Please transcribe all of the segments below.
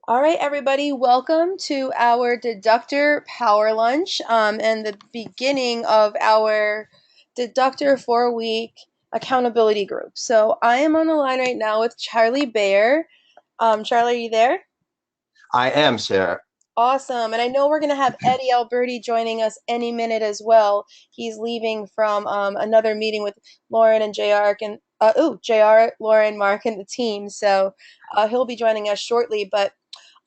All right, everybody, welcome to our Deductr Power Lunch and the beginning of our Deductr 4-week accountability group. So I am on the line right now with Charlie Bear. Charlie, are you there? I am, Sarah. Awesome. And I know we're going to have Eddie Alberti joining us any minute as well. He's leaving from another meeting with Lauren and JR and JR, Lauren, Mark, and the team. So he'll be joining us shortly. But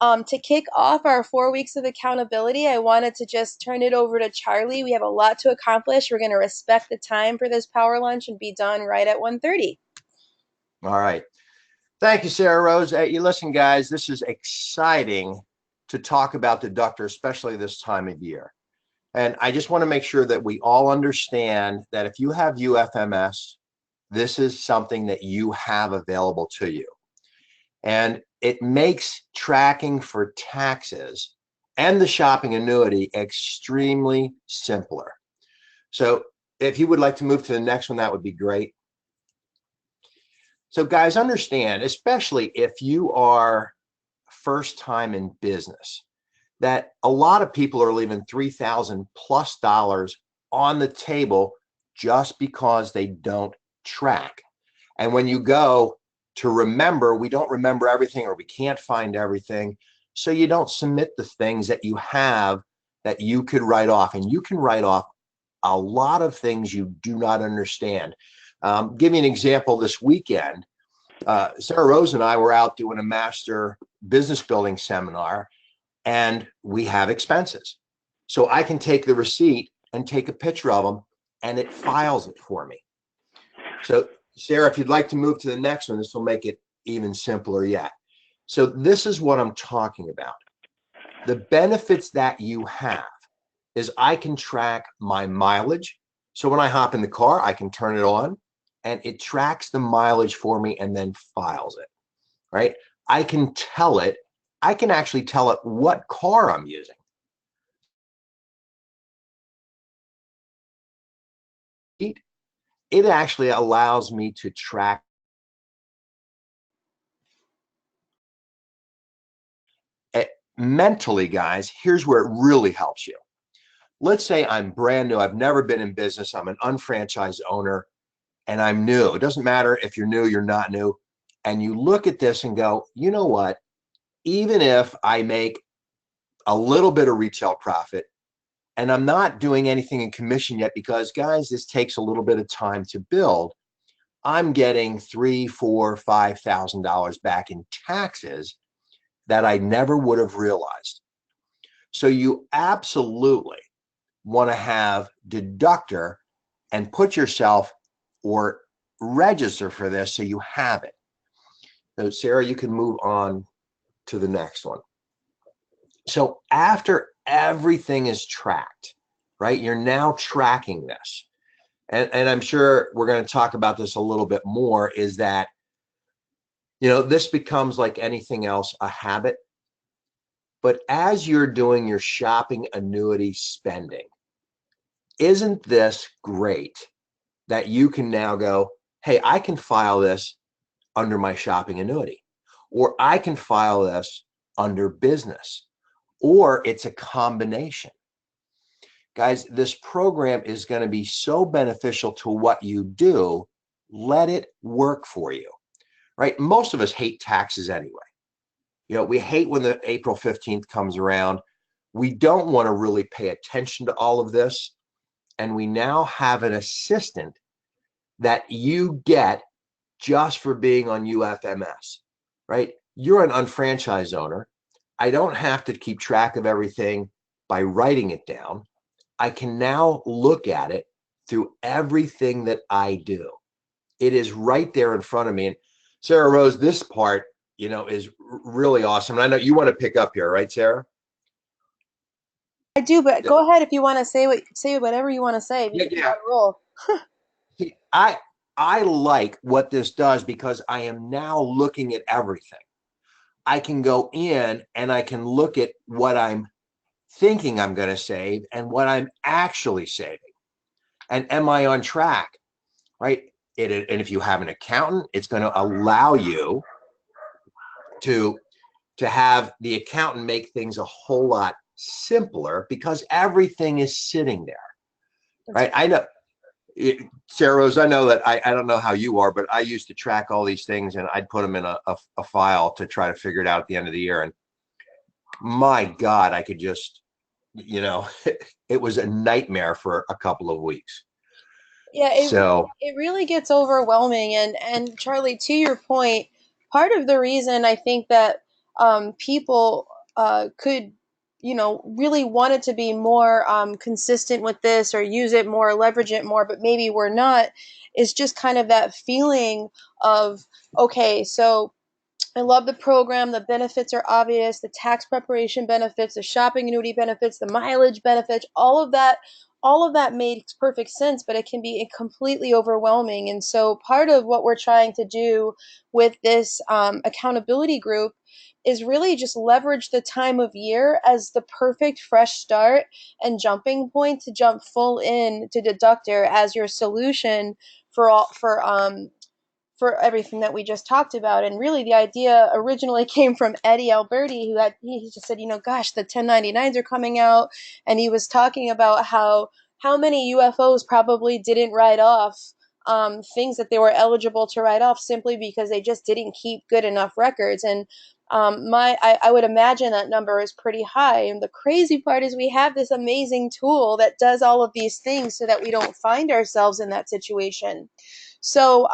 to kick off our 4 weeks of accountability, I wanted to just turn it over to Charlie. We have a lot to accomplish. We're going to respect the time for this power lunch and be done right at 1:30. All right. Thank you, Sarah Rose. You listen, guys, this is exciting to talk about the Deductr, especially this time of year. And I just want to make sure that we all understand that if you have UFMS, this is something that you have available to you. And it makes tracking for taxes and the shopping annuity extremely simpler. So if you would like to move to the next one, that would be great. So guys, understand, especially if you are first time in business, that a lot of people are leaving $3,000 plus on the table just because they don't track. And when you go to remember, we don't remember everything or we can't find everything. So you don't submit the things that you have that you could write off. And you can write off a lot of things you do not understand. Give me an example this weekend. Sarah Rose and I were out doing a master business building seminar, and we have expenses. So I can take the receipt and take a picture of them, and it files it for me. So, Sarah, if you'd like to move to the next one, this will make it even simpler yet. So this is what I'm talking about. The benefits that you have is I can track my mileage. So when I hop in the car, I can turn it on and it tracks the mileage for me and then files it, right? I can tell it, I can actually tell it what car I'm using. It actually allows me to track it mentally, guys. Here's where it really helps you. Let's say I'm brand new. I've never been in business. I'm an unfranchised owner and I'm new. It doesn't matter if you're new, you're not new. And you look at this and go, you know what? Even if I make a little bit of retail profit and I'm not doing anything in commission yet, because guys, this takes a little bit of time to build. I'm getting $3,000, $4,000, $5,000 back in taxes that I never would have realized. So you absolutely want to have Deductr and put yourself or register for this so you have it. So Sarah, you can move on to the next one. So after everything is tracked, right? You're now tracking this. And I'm sure we're going to talk about this a little bit more, is that, this becomes like anything else, a habit. But as you're doing your shopping annuity spending, isn't this great that you can now go, hey, I can file this under my shopping annuity, or I can file this under business, or it's a combination. Guys, this program is going to be so beneficial to what you do. Let it work for you, right? Most of us hate taxes anyway. We hate when the April 15th comes around. We don't want to really pay attention to all of this. And we now have an assistant that you get just for being on UFMS, right? You're an unfranchised owner. I don't have to keep track of everything by writing it down. I can now look at it through everything that I do. It is right there in front of me. And Sarah Rose, this part, is really awesome. And I know you want to pick up here, right, Sarah? I do, but go ahead if you want to say whatever you want to say. We Yeah, can yeah. roll. I I like what this does because I am now looking at everything. I can go in and I can look at what I'm thinking I'm going to save and what I'm actually saving. And am I on track? Right? And if you have an accountant, it's going to allow you to to have the accountant make things a whole lot simpler because everything is sitting there, That's right? I know, Sarah Rose, I know that I don't know how you are, but I used to track all these things and I'd put them in a file to try to figure it out at the end of the year. And my God, I could just, you know, it was a nightmare for a couple of weeks. Yeah, So it really gets overwhelming. And Charlie, to your point, part of the reason I think that people could, really wanted to be more consistent with this or use it more, leverage it more, but maybe we're not, is just kind of that feeling of, okay, so I love the program. The benefits are obvious. The tax preparation benefits, the shopping annuity benefits, the mileage benefits, all of that makes perfect sense, but it can be completely overwhelming. And so part of what we're trying to do with this accountability group is really just leverage the time of year as the perfect fresh start and jumping point to jump full in to Deductr as your solution for everything that we just talked about. And really, the idea originally came from Eddie Alberti, he just said, gosh, the 1099s are coming out, and he was talking about how many UFOs probably didn't write off things that they were eligible to write off simply because they just didn't keep good enough records. And I would imagine that number is pretty high. And the crazy part is we have this amazing tool that does all of these things so that we don't find ourselves in that situation. So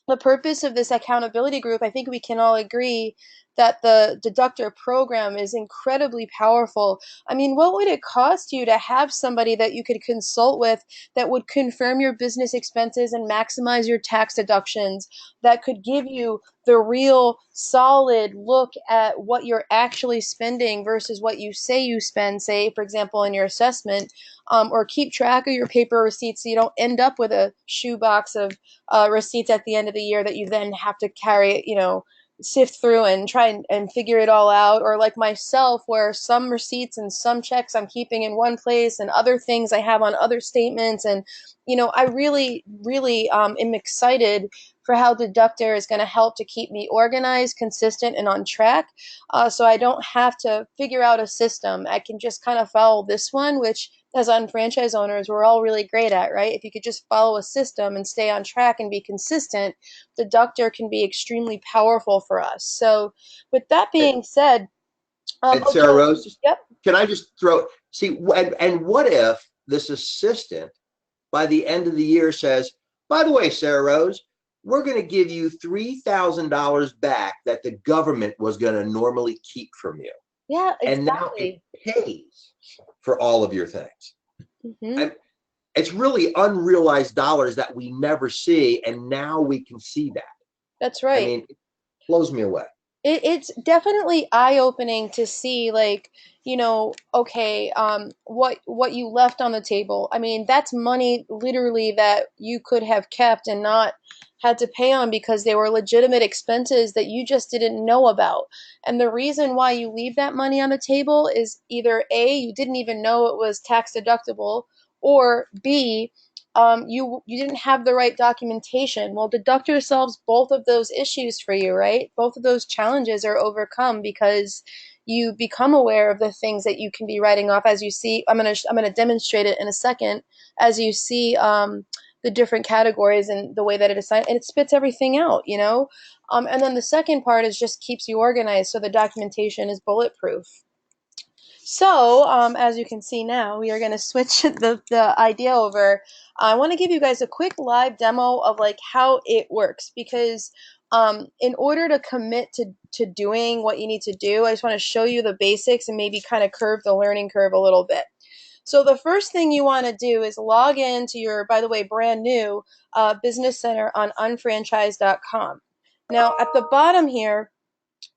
the purpose of this accountability group, I think we can all agree that the Deductr program is incredibly powerful. I mean, what would it cost you to have somebody that you could consult with that would confirm your business expenses and maximize your tax deductions, that could give you the real solid look at what you're actually spending versus what you say you spend, say, for example, in your assessment, or keep track of your paper receipts so you don't end up with a shoebox of receipts at the end of the year that you then have to carry, sift through and try and figure it all out. Or like myself, where some receipts and some checks I'm keeping in one place and other things I have on other statements. And, I really, really am excited for how Deductr is going to help to keep me organized, consistent, and on track. So I don't have to figure out a system. I can just kind of follow this one, which as unfranchised owners, we're all really great at, right? If you could just follow a system and stay on track and be consistent, Deductr can be extremely powerful for us. So, with that being said, and oh, Sarah Charlie, Rose, yep, can I just throw, see, and what if this assistant by the end of the year says, by the way, Sarah Rose, we're going to give you $3,000 back that the government was going to normally keep from you. yeah, And now it exactly. pays for all of your things. Hmm. And it's really unrealized dollars that we never see. And now we can see that. That's I right. mean, it blows me away. It's definitely eye-opening to see, like, okay, what you left on the table. I mean, that's money literally that you could have kept and not had to pay on because they were legitimate expenses that you just didn't know about. And the reason why you leave that money on the table is either A, you didn't even know it was tax deductible, or B, you didn't have the right documentation. Well, Deductr solves both of those issues for you, right? Both of those challenges are overcome because you become aware of the things that you can be writing off as you see. I'm gonna demonstrate it in a second as you see the different categories and the way that it assigns, and it spits everything out, and then the second part is just keeps you organized, so the documentation is bulletproof. So, as you can see now, we are going to switch the idea over. I want to give you guys a quick live demo of like how it works because in order to commit to doing what you need to do, I just want to show you the basics and maybe kind of curve the learning curve a little bit. So the first thing you want to do is log into your, by the way, brand new business center on unfranchise.com. Now, at the bottom here,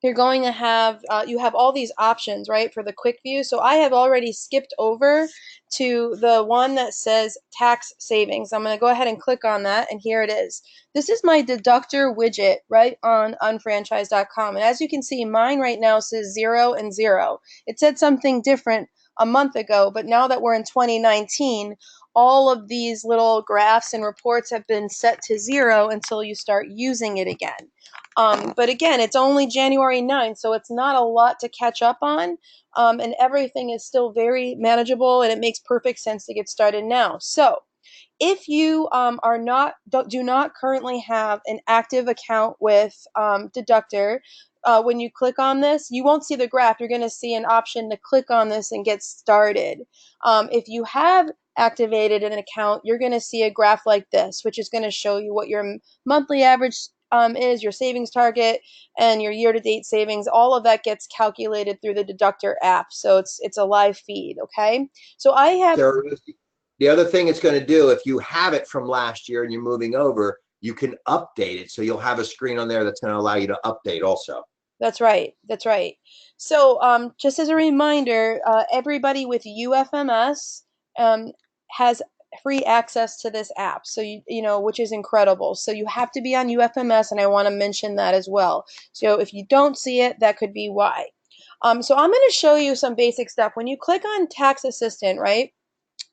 you're going to have you have all these options, right, for the quick view. So I have already skipped over to the one that says tax savings. I'm going to go ahead and click on that, and here it is. This is my Deductr widget right on unfranchise.com, and as you can see, mine right now says 0 and 0. It said something different a month ago, but now that we're in 2019, all of these little graphs and reports have been set to 0 until you start using it again. But again, it's only January 9th, so it's not a lot to catch up on. And everything is still very manageable, and it makes perfect sense to get started now. So if you do not currently have an active account with Deductr, when you click on this, you won't see the graph. You're going to see an option to click on this and get started. If you have activated an account, you're going to see a graph like this, which is going to show you what your monthly average is, your savings target, and your year-to-date savings. All of that gets calculated through the Deductr app, so it's a live feed. Okay, so I have. Sarah, the other thing it's going to do, if you have it from last year and you're moving over, you can update it. So you'll have a screen on there that's going to allow you to update also. That's right. That's right. So, just as a reminder, everybody with UFMS has free access to this app. So you know, which is incredible. So you have to be on UFMS, and I want to mention that as well. So if you don't see it, that could be why. So I'm going to show you some basic stuff. When you click on Tax Assistant, right?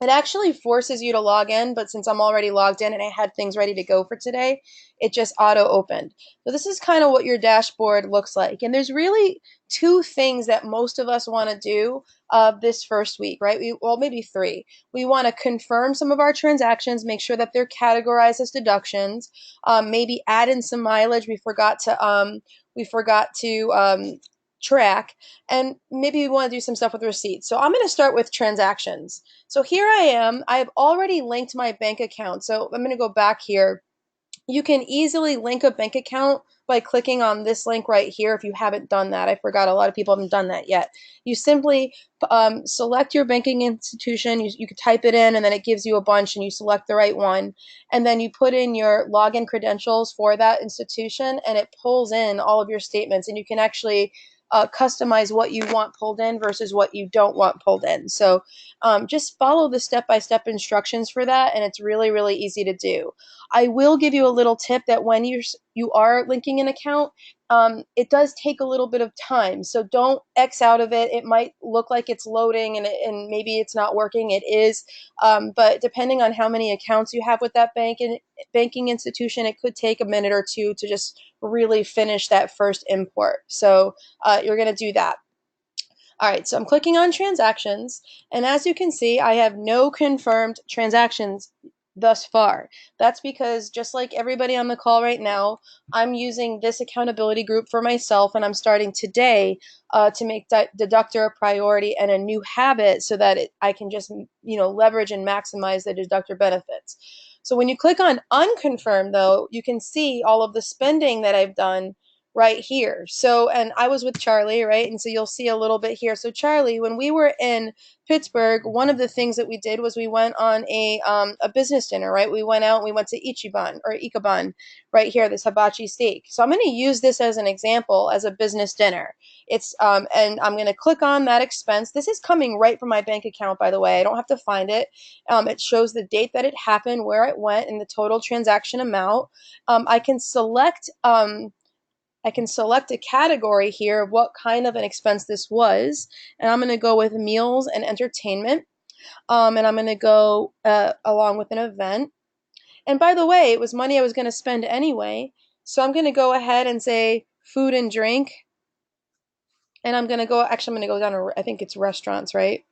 It actually forces you to log in, but since I'm already logged in and I had things ready to go for today, it just auto opened. So this is kind of what your dashboard looks like. And there's really two things that most of us want to do this first week, right? Well, maybe three. We want to confirm some of our transactions, make sure that they're categorized as deductions, maybe add in some mileage we forgot to track, and maybe we want to do some stuff with receipts. So I'm going to start with transactions. So here I am. I've already linked my bank account. So I'm going to go back here. You can easily link a bank account by clicking on this link right here if you haven't done that. I forgot a lot of people haven't done that yet. You simply select your banking institution. You could type it in, and then it gives you a bunch, and you select the right one. And then you put in your login credentials for that institution, and it pulls in all of your statements. And you can actually customize what you want pulled in versus what you don't want pulled in. So just follow the step-by-step instructions for that, and it's really, really easy to do. I will give you a little tip that when you are linking an account, it does take a little bit of time. So don't X out of it. It might look like it's loading, and maybe it's not working. It is, but depending on how many accounts you have with that banking institution, it could take a minute or two to just really finish that first import. So you're going to do that. All right, so I'm clicking on transactions, and as you can see, I have no confirmed transactions thus far. That's because just like everybody on the call right now, I'm using this accountability group for myself, and I'm starting today to make Deductr a priority and a new habit so that I can just leverage and maximize the Deductr benefits. So when you click on unconfirmed, though, you can see all of the spending that I've done right here. So, and I was with Charlie, right? And so you'll see a little bit here. So Charlie, when we were in Pittsburgh, one of the things that we did was we went on a business dinner, right? We went out and we went to Ichiban right here, this hibachi steak. So I'm going to use this as an example as a business dinner. It's and I'm going to click on that expense. This is coming right from my bank account, by the way. I don't have to find it. It shows the date that it happened, where it went, and the total transaction amount. I can select a category here of what kind of an expense this was, and I'm going to go with meals and entertainment, and I'm going to go along with an event. And by the way, it was money I was going to spend anyway, so I'm going to go ahead and say food and drink, and I'm going to go down to, I think it's restaurants, right?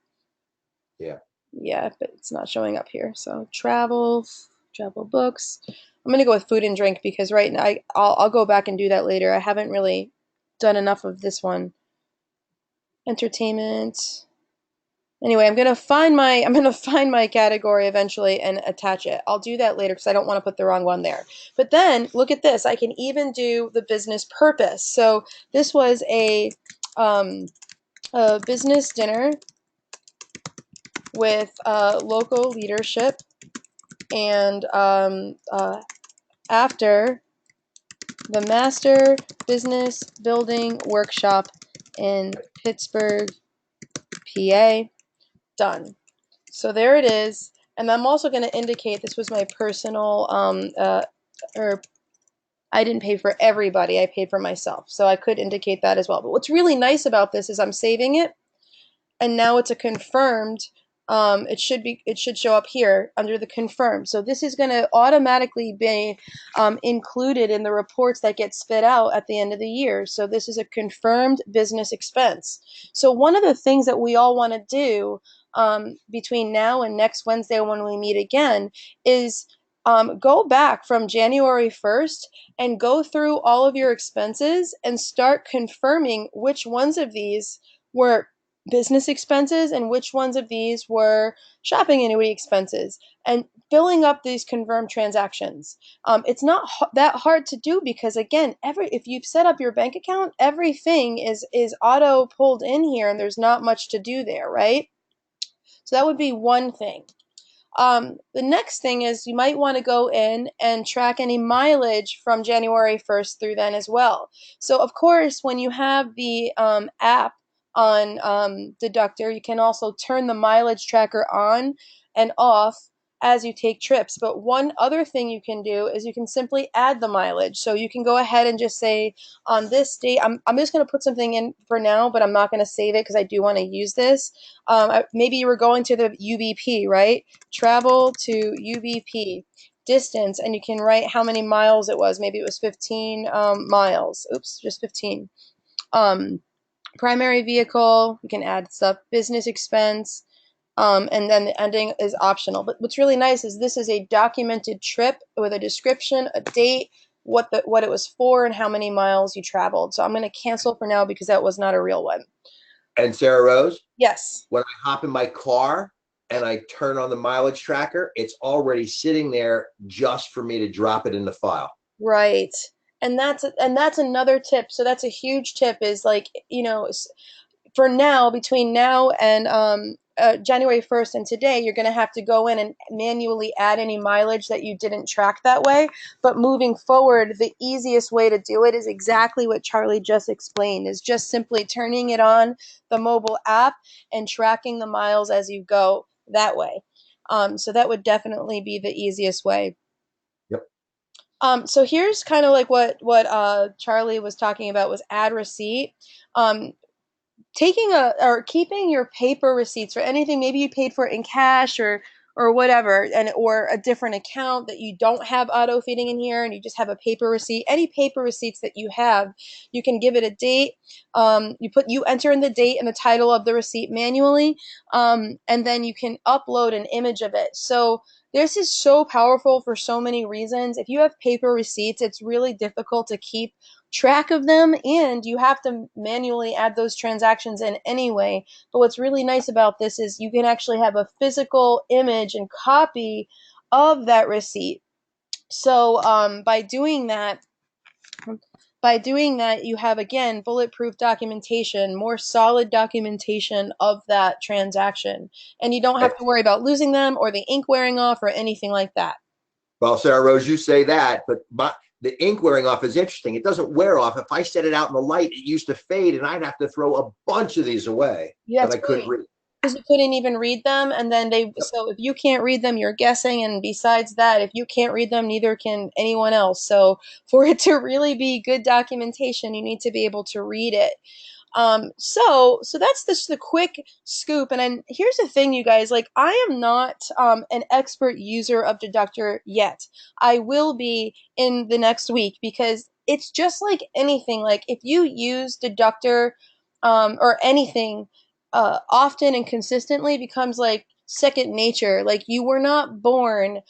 Yeah. Yeah, but it's not showing up here. So travel books. I'm gonna go with food and drink because right now I'll go back and do that later. I haven't really done enough of this one. Entertainment. Anyway, I'm gonna find my category eventually and attach it. I'll do that later because I don't want to put the wrong one there. But then look at this. I can even do the business purpose. So this was um, a business dinner with local leadership, and after the Master Business Building Workshop in Pittsburgh, PA. Done. So there it is. And I'm also going to indicate this was my personal, or I didn't pay for everybody, I paid for myself. So I could indicate that as well. But what's really nice about this is I'm saving it, and now it's a confirmed it should show up here under the confirm. So this is going to automatically be included in the reports that get spit out at the end of the year. So this is a confirmed business expense. So one of the things that we all want to do between now and next Wednesday when we meet again is go back from January 1st and go through all of your expenses and start confirming which ones of these were business expenses and which ones of these were shopping annuity expenses, and filling up these confirmed transactions. It's not that hard to do because again, if you've set up your bank account, everything is auto pulled in here, and there's not much to do there, right? So that would be one thing. The next thing is you might want to go in and track any mileage from January 1st through then as well. So, of course, when you have the app on Deductr, you can also turn the mileage tracker on and off as you take trips. But one other thing you can do is you can simply add the mileage. So you can go ahead and just say, on this date, I'm just going to put something in for now, but I'm not going to save it because I do want to use this. Maybe you were going to the UBP, right? Travel to UBP distance, and you can write how many miles it was. Maybe it was 15 miles. Oops, just 15. Um, Primary vehicle, you can add stuff. Business expense, and then the ending is optional. But what's really nice is this is a documented trip with a description, a date, what it was for, and how many miles you traveled. So I'm going to cancel for now because that was not a real one. And Sarah Rose, Yes. when I hop in my car and I turn on the mileage tracker, it's already sitting there just for me to drop it in the file. Right. And that's another tip. So that's a huge tip is like, for now, between now and January 1st and today, you're going to have to go in and manually add any mileage that you didn't track that way. But moving forward, the easiest way to do it is exactly what Charlie just explained, is just simply turning it on the mobile app and tracking the miles as you go that way. So that would definitely be the easiest way. Yep. So here's kind of like what Charlie was talking about was add receipt. Um, Taking a or keeping your paper receipts for anything maybe you paid for it in cash or whatever, and or a different account that you don't have auto feeding in here and you just have a paper receipt. Any paper receipts that you have, you can give it a date. You enter in the date and the title of the receipt manually, and then you can upload an image of it. So this is so powerful for so many reasons. If you have paper receipts, it's really difficult to keep track of them, and you have to manually add those transactions in anyway. But what's really nice about this is you can actually have a physical image and copy of that receipt. So by doing that, you have again bulletproof documentation, more solid documentation of that transaction, and you don't have to worry about losing them or the ink wearing off or anything like that. Well, Sarah Rose, you say that, but the ink wearing off is interesting. It doesn't wear off. If I set it out in the light, it used to fade, and I'd have to throw a bunch of these away Yeah, that it's I couldn't great read. because you couldn't even read them, and then Yep. so if you can't read them, you're guessing, and besides that, if you can't read them, neither can anyone else. So for it to really be good documentation, you need to be able to read it. So that's just the quick scoop. And then here's the thing, you guys, like I am not an expert user of Deductr yet. I will be in the next week because it's just like anything. Like if you use Deductr or anything often and consistently becomes like second nature. Like you were not born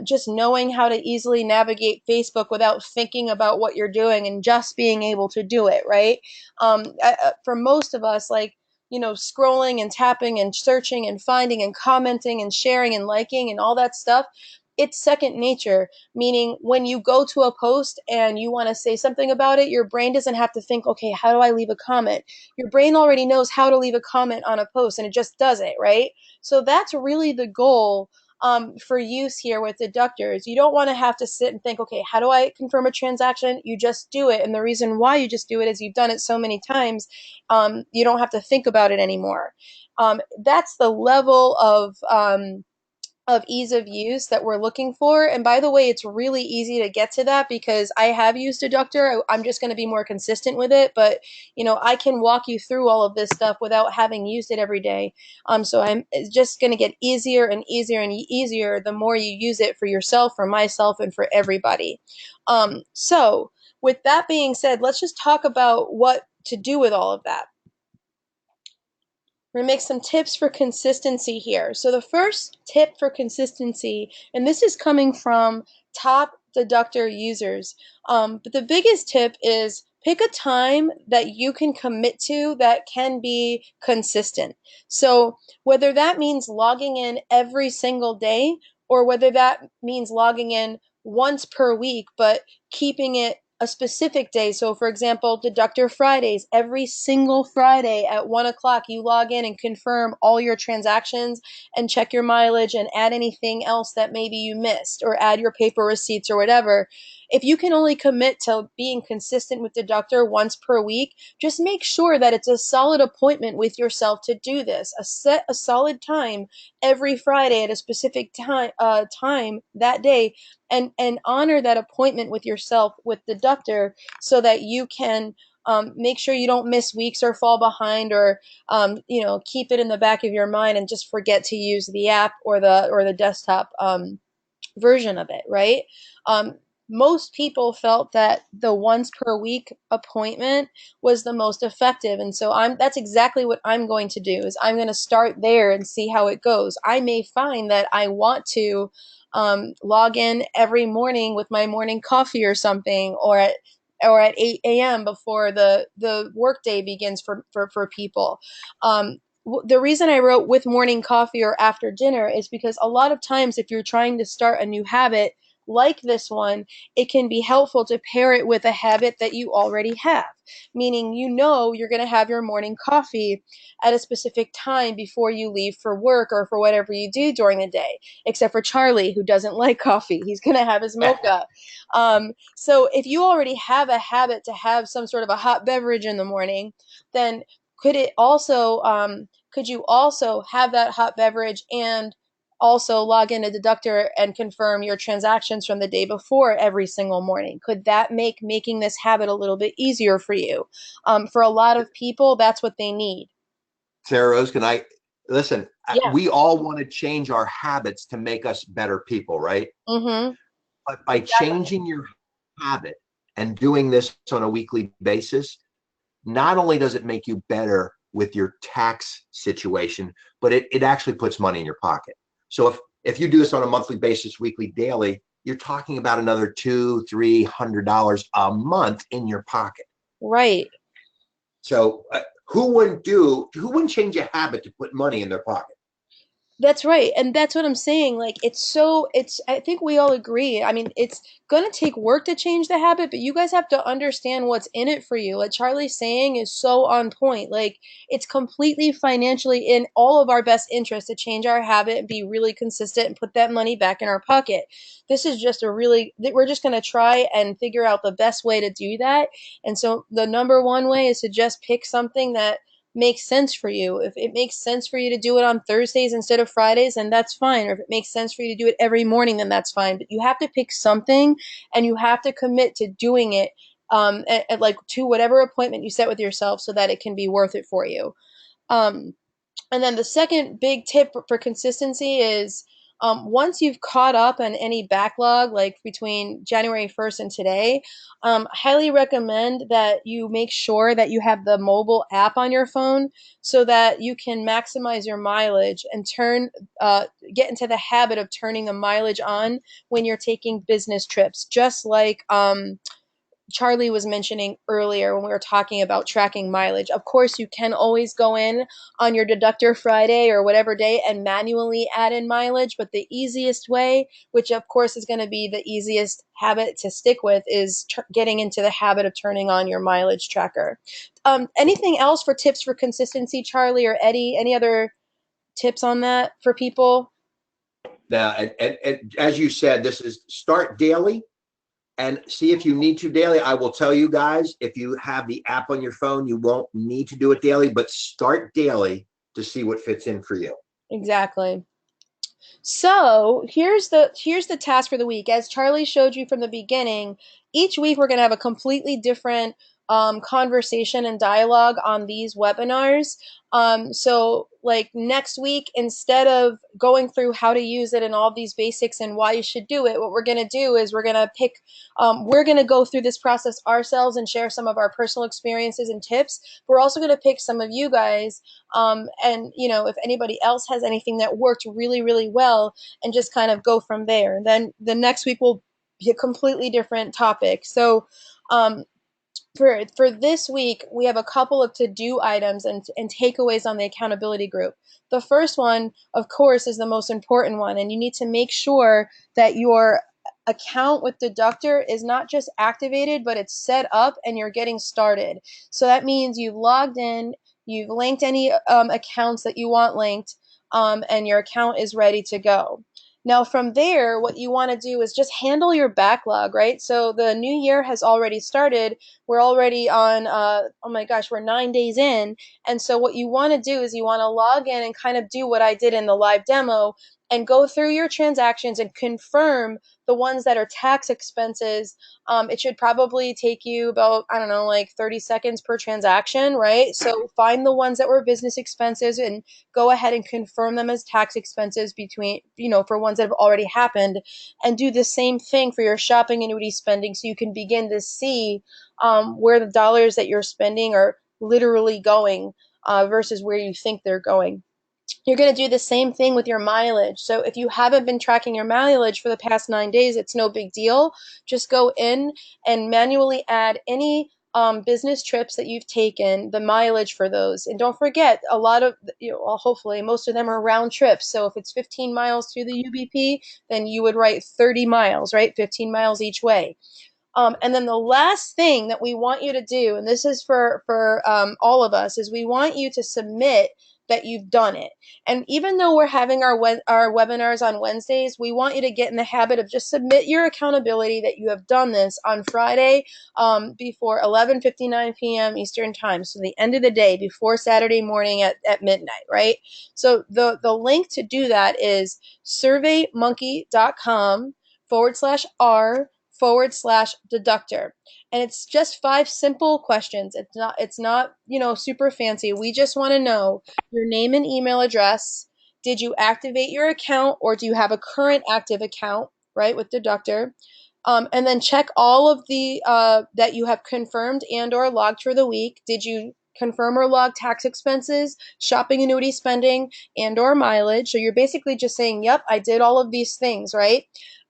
just knowing how to easily navigate Facebook without thinking about what you're doing and just being able to do it, right? For most of us, like, scrolling and tapping and searching and finding and commenting and sharing and liking and all that stuff, it's second nature. Meaning, when you go to a post and you want to say something about it, your brain doesn't have to think, okay, how do I leave a comment? Your brain already knows how to leave a comment on a post and it just does it, right? So that's really the goal for use here with deductors. You don't want to have to sit and think, okay, how do I confirm a transaction? You just do it. And the reason why you just do it is you've done it so many times, you don't have to think about it anymore. That's the level of ease of use that we're looking for. And by the way, it's really easy to get to that because I have used Deductr. I'm just going to be more consistent with it, but I can walk you through all of this stuff without having used it every day. So it's just going to get easier and easier and easier the more you use it for yourself, for myself, and for everybody. So with that being said, let's just talk about what to do with all of that. We're going to make some tips for consistency here. So the first tip for consistency, and this is coming from top Deductr users, but the biggest tip is pick a time that you can commit to that can be consistent. So whether that means logging in every single day or whether that means logging in once per week, but keeping it a specific day. So, for example, Deductr Fridays, every single Friday at 1 o'clock, you log in and confirm all your transactions and check your mileage and add anything else that maybe you missed or add your paper receipts or whatever. If you can only commit to being consistent with Deductr once per week, just make sure that it's a solid appointment with yourself to do this. Set a solid time every Friday at a specific time that day, and honor that appointment with yourself with Deductr so that you can make sure you don't miss weeks or fall behind, or keep it in the back of your mind and just forget to use the app or the desktop version of it, right? Um, Most people felt that the once per week appointment was the most effective, and so that's exactly what I'm going to do. Is I'm going to start there and see how it goes. I may find that I want to log in every morning with my morning coffee or something, or at 8 a.m. before the workday begins for people. The reason I wrote with morning coffee or after dinner is because a lot of times if you're trying to start a new habit like this one, it can be helpful to pair it with a habit that you already have, meaning you're going to have your morning coffee at a specific time before you leave for work or for whatever you do during the day, except for Charlie, who doesn't like coffee. He's going to have his mocha. So if you already have a habit to have some sort of a hot beverage in the morning, then could you also have that hot beverage and also log in a Deductr and confirm your transactions from the day before every single morning? Could that make making this habit a little bit easier for you? For a lot of people, that's what they need. Sarah Rose, can I listen? Yeah. We all want to change our habits to make us better people, right? Mm-hmm. But by Exactly. changing your habit and doing this on a weekly basis, not only does it make you better with your tax situation, but it actually puts money in your pocket. So if you do this on a monthly basis, weekly, daily, you're talking about another $200-300 a month in your pocket. Right. So who wouldn't change a habit to put money in their pocket? That's right. And that's what I'm saying. Like, I think we all agree. I mean, it's going to take work to change the habit, but you guys have to understand what's in it for you. Like Charlie's saying is so on point. Like, it's completely financially in all of our best interest to change our habit and be really consistent and put that money back in our pocket. This is just we're just going to try and figure out the best way to do that. And so the number one way is to just pick something that makes sense for you. If it makes sense for you to do it on Thursdays instead of Fridays, then that's fine. Or if it makes sense for you to do it every morning, then that's fine. But you have to pick something and you have to commit to doing it like to whatever appointment you set with yourself so that it can be worth it for you. Um, and then the second big tip for consistency is once you've caught up on any backlog, like between January 1st and today, highly recommend that you make sure that you have the mobile app on your phone so that you can maximize your mileage and get into the habit of turning the mileage on when you're taking business trips, just like Charlie was mentioning earlier when we were talking about tracking mileage. Of course, you can always go in on your Deductr Friday or whatever day and manually add in mileage, but the easiest way, which of course is going to be the easiest habit to stick with, is getting into the habit of turning on your mileage tracker. Anything else for tips for consistency, Charlie or Eddie? Any other tips on that for people? Now, and as you said, this is start daily and see if you need to daily. I will tell you guys, if you have the app on your phone, you won't need to do it daily, but start daily to see what fits in for you. Exactly. So here's the task for the week. As Charlie showed you from the beginning, each week we're going to have a completely different conversation and dialogue on these webinars. So like next week, instead of going through how to use it and all these basics and why you should do it, what we're going to do is we're going to go through this process ourselves and share some of our personal experiences and tips. We're also going to pick some of you guys and if anybody else has anything that worked really, really well, and just kind of go from there. And then the next week will be a completely different topic. So um, for this week, we have a couple of to-do items and takeaways on the accountability group. The first one, of course, is the most important one, and you need to make sure that your account with Deductr is not just activated, but it's set up and you're getting started. So that means you've logged in, you've linked any accounts that you want linked, and your account is ready to go. Now, from there, what you want to do is just handle your backlog, right? So the new year has already started. We're already on, oh my gosh, we're 9 days in. And so what you want to do is you want to log in and kind of do what I did in the live demo and go through your transactions and confirm the ones that are tax expenses. It should probably take you about, I don't know, like 30 seconds per transaction, right? So find the ones that were business expenses and go ahead and confirm them as tax expenses for ones that have already happened, and do the same thing for your shopping annuity spending so you can begin to see where the dollars that you're spending are literally going versus where you think they're going. You're going to do the same thing with your mileage. So if you haven't been tracking your mileage for the past 9 days, it's no big deal. Just go in and manually add any business trips that you've taken, the mileage for those. And don't forget, a lot of, well, hopefully most of them are round trips. So if it's 15 miles to the UBP, then you would write 30 miles, right? 15 miles each way. And then the last thing that we want you to do, and this is for all of us, is we want you to submit that you've done it. And even though we're having our webinars on Wednesdays, we want you to get in the habit of just submit your accountability that you have done this on Friday before 11:59 p.m. Eastern time. So the end of the day before Saturday morning at midnight, right? So the link to do that is surveymonkey.com/r/deductor. And it's just 5 simple questions. It's not super fancy. We just want to know your name and email address. Did you activate your account, or do you have a current active account, right, with Deductr? And then check all of the that you have confirmed and or logged for the week. Did you confirm or log tax expenses, shopping annuity spending, and or mileage? So you're basically just saying, yep, I did all of these things, right?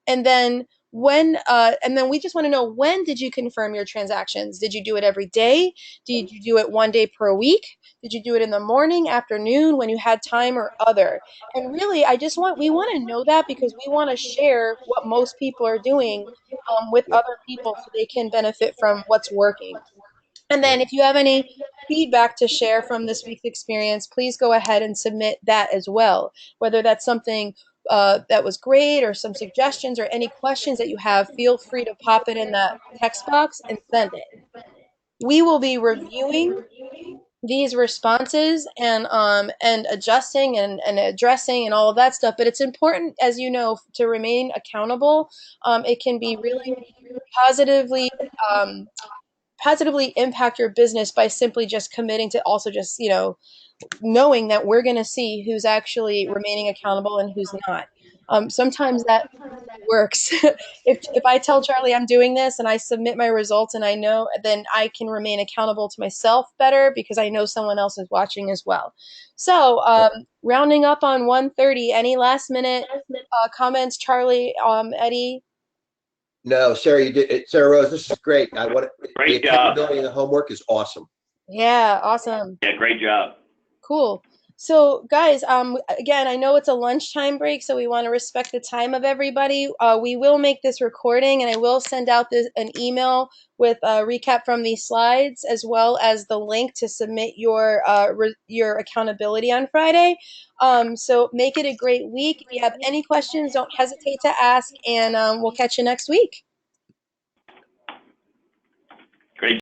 And then we just want to know, when did you confirm your transactions? Did you do it every day? Did you do it one day per week? Did you do it in the morning, afternoon, when you had time, or other? And really, we want to know that because we want to share what most people are doing with Yep. other people so they can benefit from what's working. And then Yep. if you have any feedback to share from this week's experience, please go ahead and submit that as well. Whether that's something that was great, or some suggestions, or any questions that you have, feel free to pop it in that text box and send it. We will be reviewing these responses and adjusting and addressing and all of that stuff. But it's important, as you know, to remain accountable. It can be really positively um, positively impact your business by simply just committing to also just knowing that we're going to see who's actually remaining accountable and who's not. Sometimes that works. If I tell Charlie I'm doing this and I submit my results and I know, then I can remain accountable to myself better because I know someone else is watching as well. So Yep. rounding up on 1:30, any last minute comments, Charlie, Eddie? No, Sarah, you did it. Sarah Rose, this is great. I want the Great job. accountability and the homework is awesome. Yeah, awesome. Yeah, great job. Cool. So, guys, again, I know it's a lunchtime break, so we want to respect the time of everybody. We will make this recording, and I will send out an email with a recap from these slides, as well as the link to submit your accountability on Friday. So make it a great week. If you have any questions, don't hesitate to ask, and we'll catch you next week.